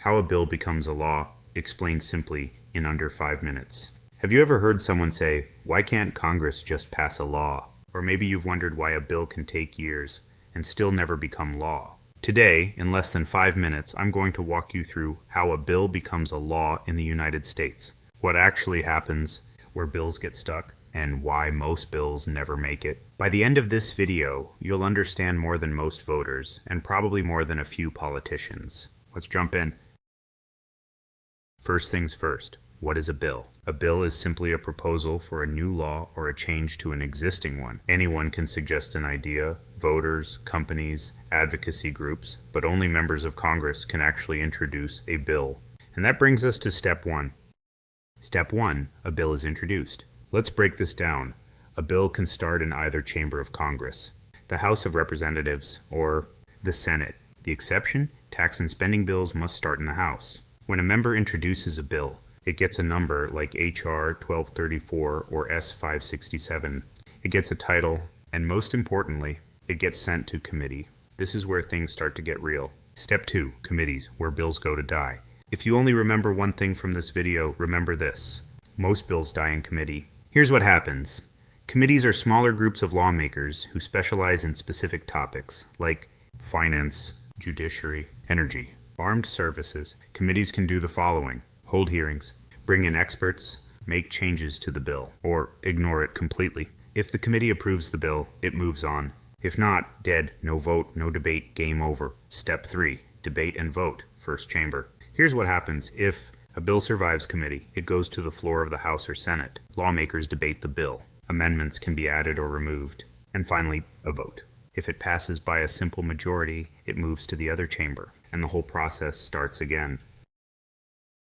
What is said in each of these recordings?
How a bill becomes a law, explained simply in under 5 minutes. Have you ever heard someone say, "Why can't Congress just pass a law?" Or maybe you've wondered why a bill can take years and still never become law. Today, in less than 5 minutes, I'm going to walk you through how a bill becomes a law in the United States, what actually happens, where bills get stuck, and why most bills never make it. By the end of this video, you'll understand more than most voters, and probably more than a few politicians. Let's jump in. First things first, what is a bill? A bill is simply a proposal for a new law or a change to an existing one. Anyone can suggest an idea, voters, companies, advocacy groups, but only members of Congress can actually introduce a bill. And that brings us to step one. Step one, a bill is introduced. Let's break this down. A bill can start in either chamber of Congress, the House of Representatives, or the Senate. The exception, tax and spending bills must start in the House. When a member introduces a bill, it gets a number like H.R. 1234 or S. 567. It gets a title, and most importantly, it gets sent to committee. This is where things start to get real. Step 2, committees, where bills go to die. If you only remember one thing from this video, remember this. Most bills die in committee. Here's what happens. Committees are smaller groups of lawmakers who specialize in specific topics like finance, judiciary, energy, armed services. Committees can do the following: hold hearings, bring in experts, make changes to the bill, or ignore it completely. If the committee approves the bill, it moves on. If not, dead, no vote, no debate, game over. Step 3, debate and vote, first chamber. Here's what happens if a bill survives committee. It goes to the floor of the House or Senate. Lawmakers debate the bill. Amendments can be added or removed. And finally, a vote. If it passes by a simple majority, it moves to the other chamber, and the whole process starts again.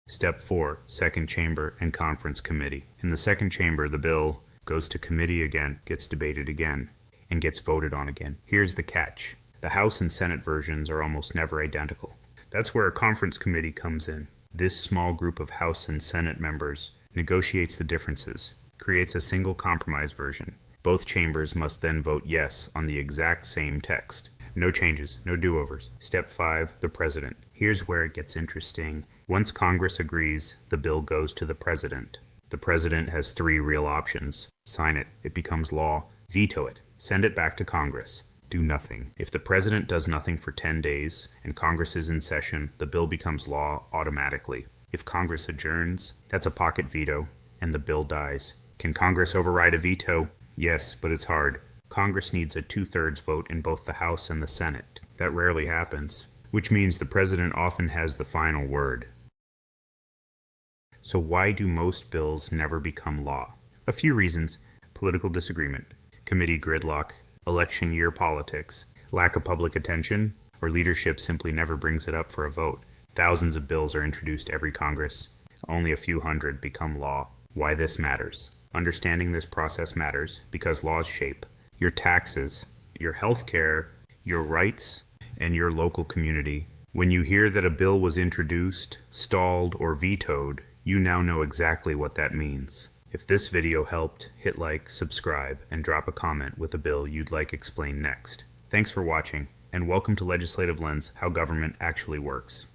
Step 4, second chamber and conference committee. In the second chamber, the bill goes to committee again, gets debated again, and gets voted on again. Here's the catch. The House and Senate versions are almost never identical. That's where a conference committee comes in. This small group of House and Senate members negotiates the differences, creates a single compromise version. Both chambers must then vote yes on the exact same text. No changes, no do-overs. Step 5, the president. Here's where it gets interesting. Once Congress agrees, the bill goes to the president. The president has 3 real options. Sign it, it becomes law. Veto it, send it back to Congress. Do nothing. If the president does nothing for 10 days and Congress is in session, the bill becomes law automatically. If Congress adjourns, that's a pocket veto, and the bill dies. Can Congress override a veto? Yes, but it's hard. Congress needs a 2/3 vote in both the House and the Senate. That rarely happens, which means the president often has the final word. So why do most bills never become law? A few reasons: political disagreement, committee gridlock, election year politics, lack of public attention, or leadership simply never brings it up for a vote. Thousands of bills are introduced every Congress. Only a few hundred become law. Why this matters? Understanding this process matters because laws shape your taxes, your health care, your rights, and your local community. When you hear that a bill was introduced, stalled, or vetoed, you now know exactly what that means. If this video helped, hit like, subscribe, and drop a comment with a bill you'd like explained next. Thanks for watching, and welcome to Legislative Lens, how government actually works.